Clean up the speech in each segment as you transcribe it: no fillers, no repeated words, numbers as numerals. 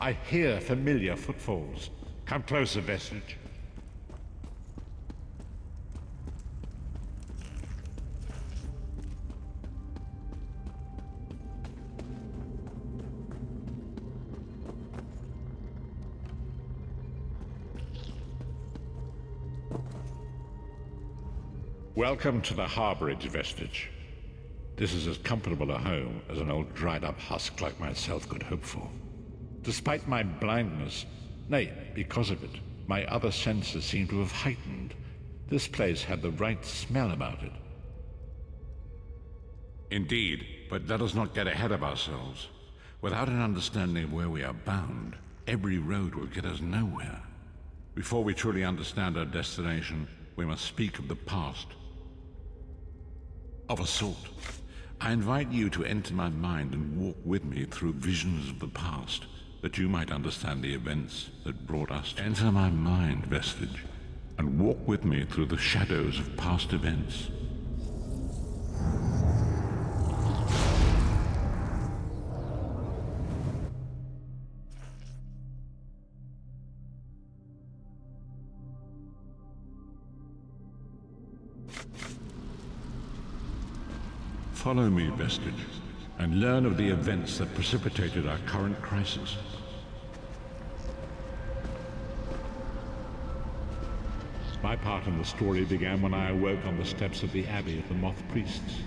I hear familiar footfalls. Come closer, Vestige. Welcome to the harborage, Vestige. This is as comfortable a home as an old dried-up husk like myself could hope for. Despite my blindness, nay, because of it, my other senses seem to have heightened. This place had the right smell about it. Indeed, but let us not get ahead of ourselves. Without an understanding of where we are bound, every road will get us nowhere. Before we truly understand our destination, we must speak of the past. Of a sort. I invite you to enter my mind and walk with me through visions of the past, that you might understand the events that brought us to enter my mind, Vestige, and walk with me through the shadows of past events. Follow me, Vestige, and learn of the events that precipitated our current crisis. My part in the story began when I awoke on the steps of the Abbey of the Moth Priests,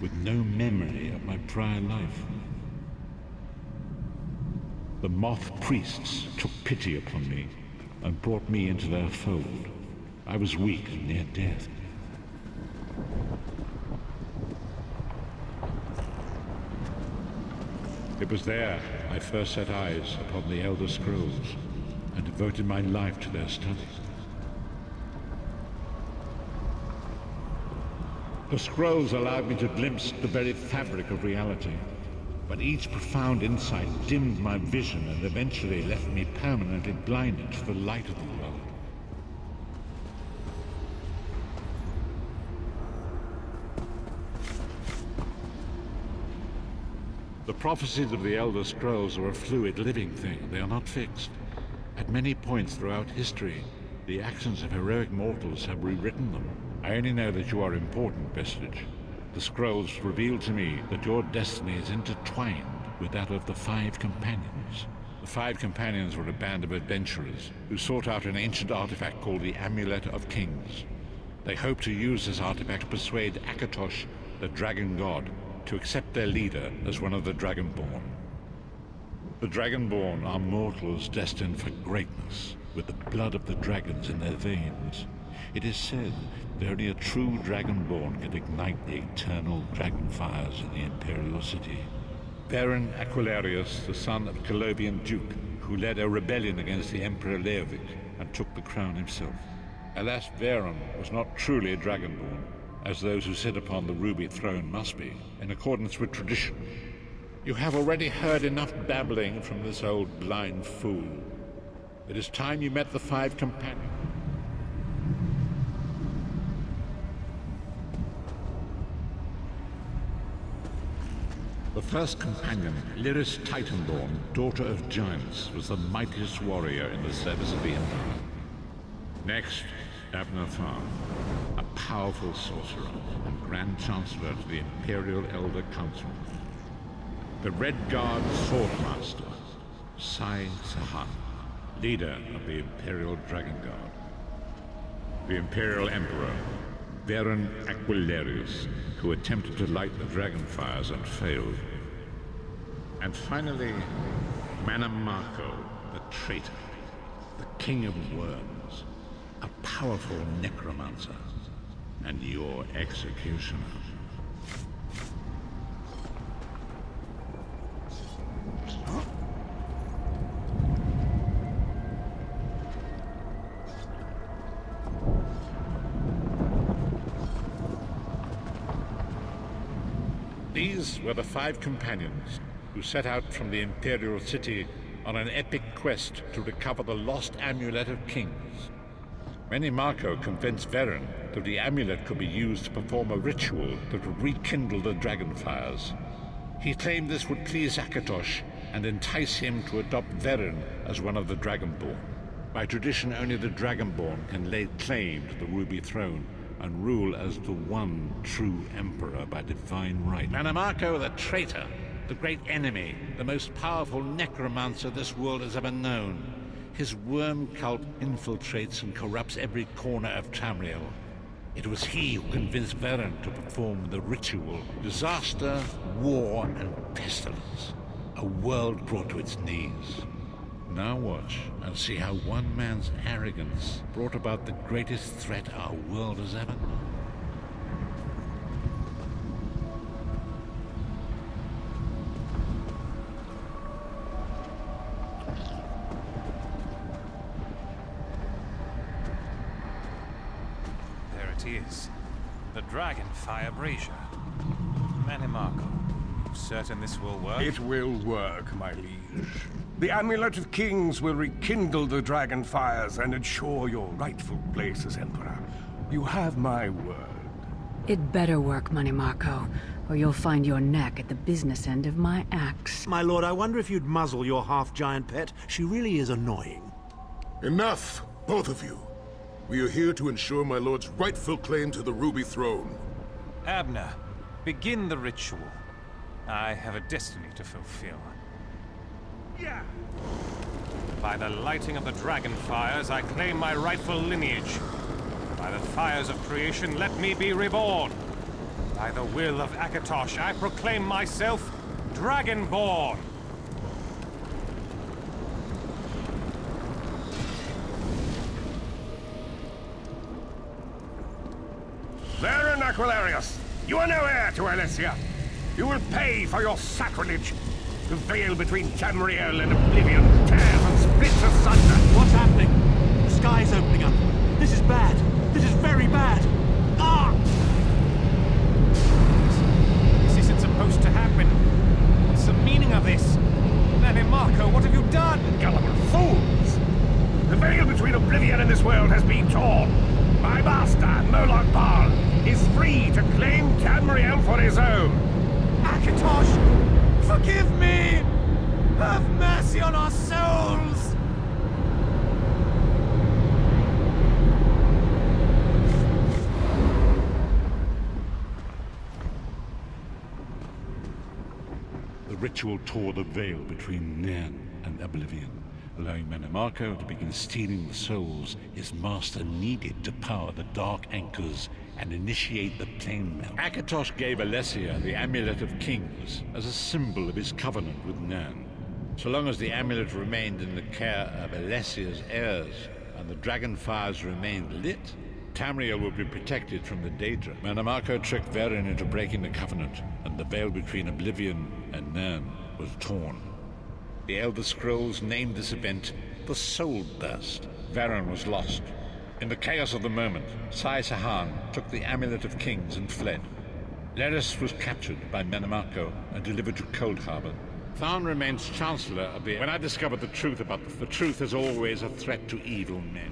with no memory of my prior life. The Moth Priests took pity upon me and brought me into their fold. I was weak and near death. It was there I first set eyes upon the Elderscrolls and devoted my life to their study. The scrolls allowed me to glimpse the very fabric of reality, but each profound insight dimmed my vision and eventually left me permanently blinded to the light of the world. The prophecies of the Elderscrolls are a fluid, living thing. They are not fixed. At many points throughout history, the actions of heroic mortals have rewritten them. I only know that you are important, Vestige. The scrolls reveal to me that your destiny is intertwined with that of the Five Companions. The Five Companions were a band of adventurers who sought out an ancient artifact called the Amulet of Kings. They hoped to use this artifact to persuade Akatosh, the dragon god, to accept their leader as one of the Dragonborn. The Dragonborn are mortals destined for greatness, with the blood of the dragons in their veins. It is said that only a true Dragonborn can ignite the eternal dragon fires in the Imperial City. Baron Aquilarius, the son of Colovian Duke, who led a rebellion against the Emperor Leovic and took the crown himself. Alas, Baron was not truly a Dragonborn, as those who sit upon the ruby throne must be, in accordance with tradition. You have already heard enough babbling from this old blind fool. It is time you met the Five Companions. The first companion, Lyris Titanborn, daughter of giants, was the mightiest warrior in the service of the Emperor. Next, Abner Farn, a powerful sorcerer and Grand Chancellor to the Imperial Elder Council. The Red Guard Swordmaster, Sai Sahan, leader of the Imperial Dragon Guard. The Imperial Emperor, Baron Aquilarius, who attempted to light the dragon fires and failed. And finally, Manamako, the traitor, the King of Worms, a powerful necromancer, and your executioner. These were the Five Companions who set out from the Imperial City on an epic quest to recover the lost Amulet of Kings. Manamako convinced Varen that the amulet could be used to perform a ritual that would rekindle the dragon fires. He claimed this would please Akatosh and entice him to adopt Veren as one of the Dragonborn. By tradition, only the Dragonborn can lay claim to the Ruby Throne and rule as the one true Emperor by divine right. Manamako the traitor, the great enemy, the most powerful necromancer this world has ever known. His worm cult infiltrates and corrupts every corner of Tamriel. It was he who convinced Veren to perform the ritual. Disaster, war, and pestilence. A world brought to its knees. Now watch and see how one man's arrogance brought about the greatest threat our world has ever known. There it is. The Dragonfire Brazier. Manamako, you certain this will work? It will work, my liege. The Amulet of Kings will rekindle the dragon fires and ensure your rightful place as Emperor. You have my word. It better work, Manamako, or you'll find your neck at the business end of my axe. My lord, I wonder if you'd muzzle your half-giant pet. She really is annoying. Enough, both of you. We are here to ensure my lord's rightful claim to the Ruby Throne. Abner, begin the ritual. I have a destiny to fulfill. Yeah. By the lighting of the dragon fires, I claim my rightful lineage. By the fires of creation, let me be reborn. By the will of Akatosh, I proclaim myself Dragonborn. Veren Aquilarius, you are no heir to Alessia. You will pay for your sacrilege. The veil between Tamriel and Oblivion tears and splits asunder. What's happening? The sky's opening up. This is bad. This is very bad. Ah! This isn't supposed to happen. What's the meaning of this? Manamako, what have you done? Gullible fools! The veil between Oblivion and this world has been torn. My master, Moloch Baal, is free to claim Tamriel for his own. Akatosh! Forgive me! Have mercy on our souls! The ritual tore the veil between Nan and Oblivion, allowing Manamako to begin stealing the souls his master needed to power the Dark Anchors and initiate the plane melt. Akatosh gave Alessia the Amulet of Kings as a symbol of his covenant with Nan. So long as the amulet remained in the care of Alessia's heirs and the dragon fires remained lit, Tamriel would be protected from the Daedra. Manamako tricked Veren into breaking the covenant, and the veil between Oblivion and Nan was torn. The Elderscrolls named this event the Soul Burst. Veren was lost. In the chaos of the moment, Sai Sahan took the Amulet of Kings and fled. Leris was captured by Manamako and delivered to Cold Harbor. Tharn remains Chancellor of the... When I discovered the truth about the truth is always a threat to evil men.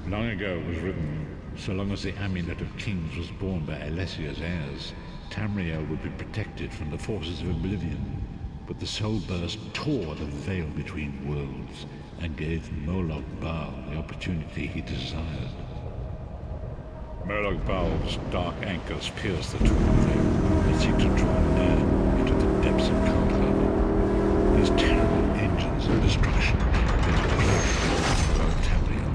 Long ago it was written, so long as the Amulet of Kings was borne by Alessia's heirs, Tamriel would be protected from the forces of Oblivion. But the Soul Burst tore the veil between worlds and gave Moloch Baal the opportunity he desired. Moloch Baal's dark anchors pierce the true veil and seek to draw Nan into the depths of Cold Harbor. These terrible engines of destruction will throughout Tamriel.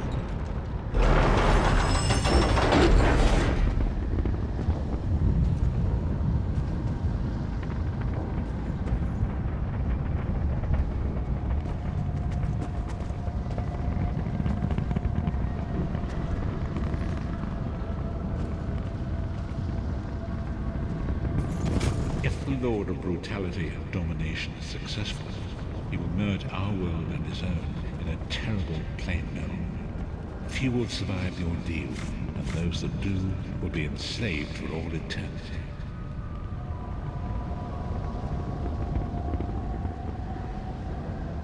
If the Lord of Brutality and Domination is successful, he will merge our world and his own in a terrible plane mill. Few will survive the ordeal, and those that do will be enslaved for all eternity.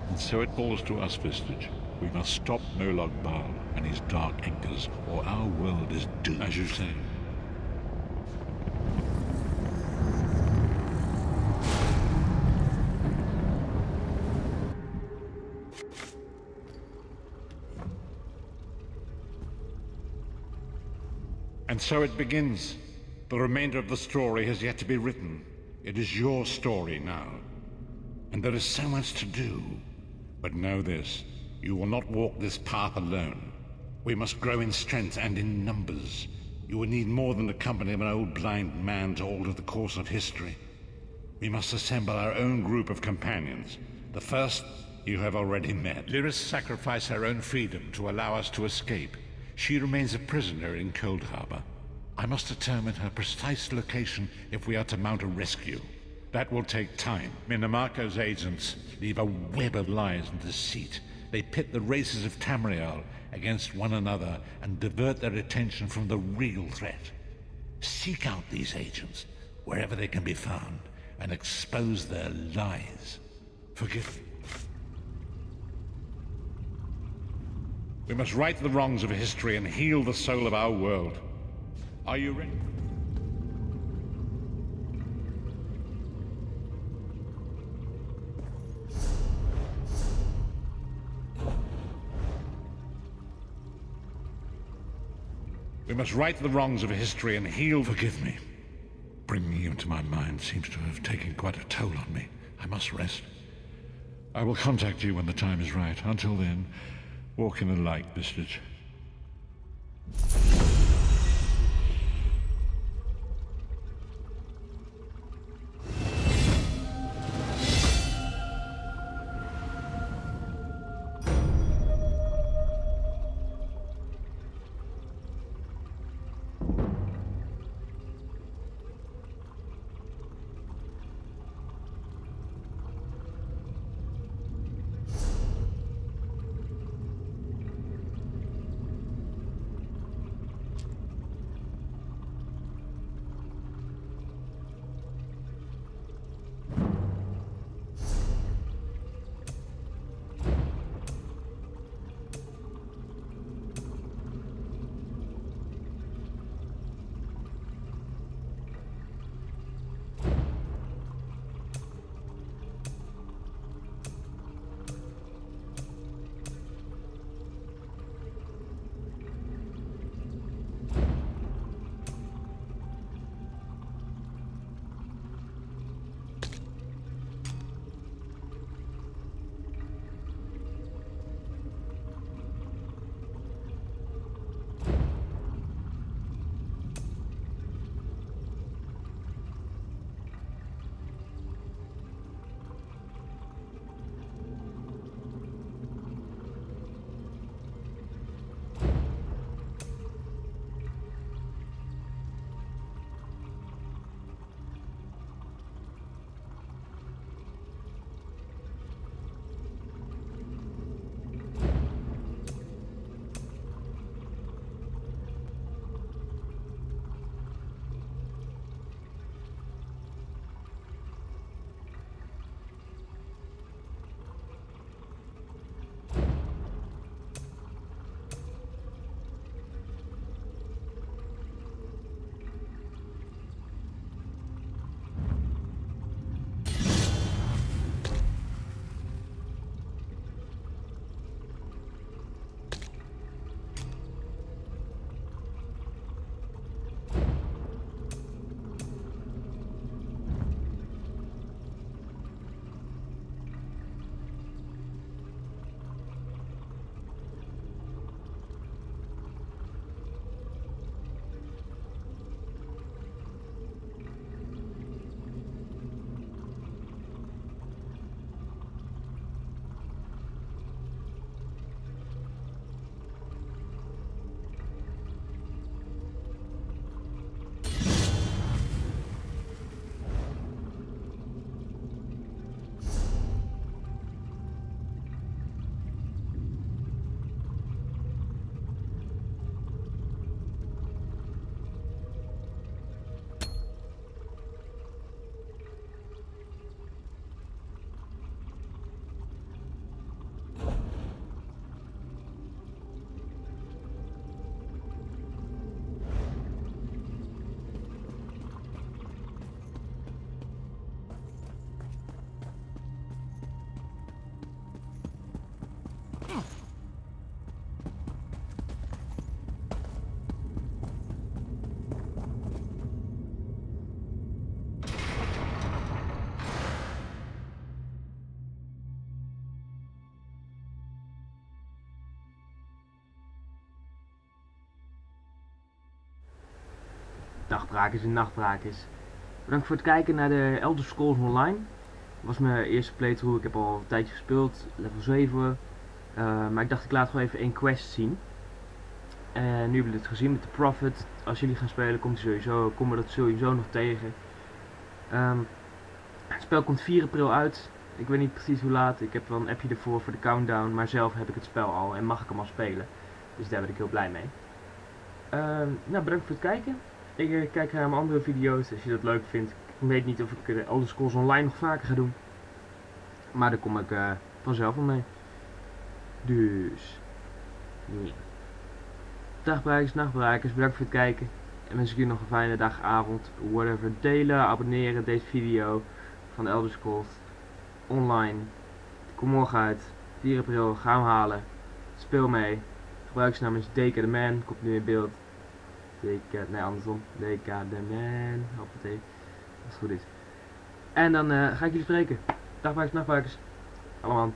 And so it falls to us, Vistage. We must stop Moloch Baal and his dark anchors, or our world is doomed. As you say. And so it begins. The remainder of the story has yet to be written. It is your story now. And there is so much to do. But know this, you will not walk this path alone. We must grow in strength and in numbers. You will need more than the company of an old blind man to alter the course of history. We must assemble our own group of companions. The first you have already met. Lyris sacrificed her own freedom to allow us to escape. She remains a prisoner in Cold Harbor. I must determine her precise location if we are to mount a rescue. That will take time. Minimarco's agents leave a web of lies and deceit. They pit the races of Tamriel against one another and divert their attention from the real threat. Seek out these agents, wherever they can be found, and expose their lies. Forgive me. We must right the wrongs of history and heal the soul of our world. Are you ready? We must right the wrongs of history and heal. Forgive me. Bringing you into my mind seems to have taken quite a toll on me. I must rest. I will contact you when the time is right. Until then, walk in the light, Vistage. dagbrakers en nachtbrakers. Bedankt voor het kijken naar de Elderscrolls Online. Dat was mijn eerste playthrough. Ik heb al een tijdje gespeeld, level 7. Maar ik dacht ik laat gewoon even 1 quest zien. En nu hebben we het gezien met de Prophet. Als jullie gaan spelen komen we dat sowieso nog tegen. Het spel komt 4 april uit. Ik weet niet precies hoe laat. Ik heb wel een appje ervoor voor de countdown. Maar zelf heb ik het spel al en mag ik hem al spelen. Dus daar ben ik heel blij mee. Nou, bedankt voor het kijken. Ik kijk naar mijn andere video's als je dat leuk vindt. Ik weet niet of ik de Elderscrolls Online nog vaker ga doen. Maar daar kom ik vanzelf wel mee. Dus. Ja. Dagbrakers, nachtbrakers, bedankt voor het kijken. En wens ik jullie nog een fijne dag, avond, whatever. Delen, abonneren deze video van Elderscrolls Online. Kom morgen uit. 4 april, gaan we halen. Speel mee. Gebruikersnaam is Dkdemen, komt nu in beeld. Nee, andersom. Dkdemen. Hoppatee. Als het goed is. En dan ga ik jullie spreken. Dagbrakers, nachtbrakers. Allemaal.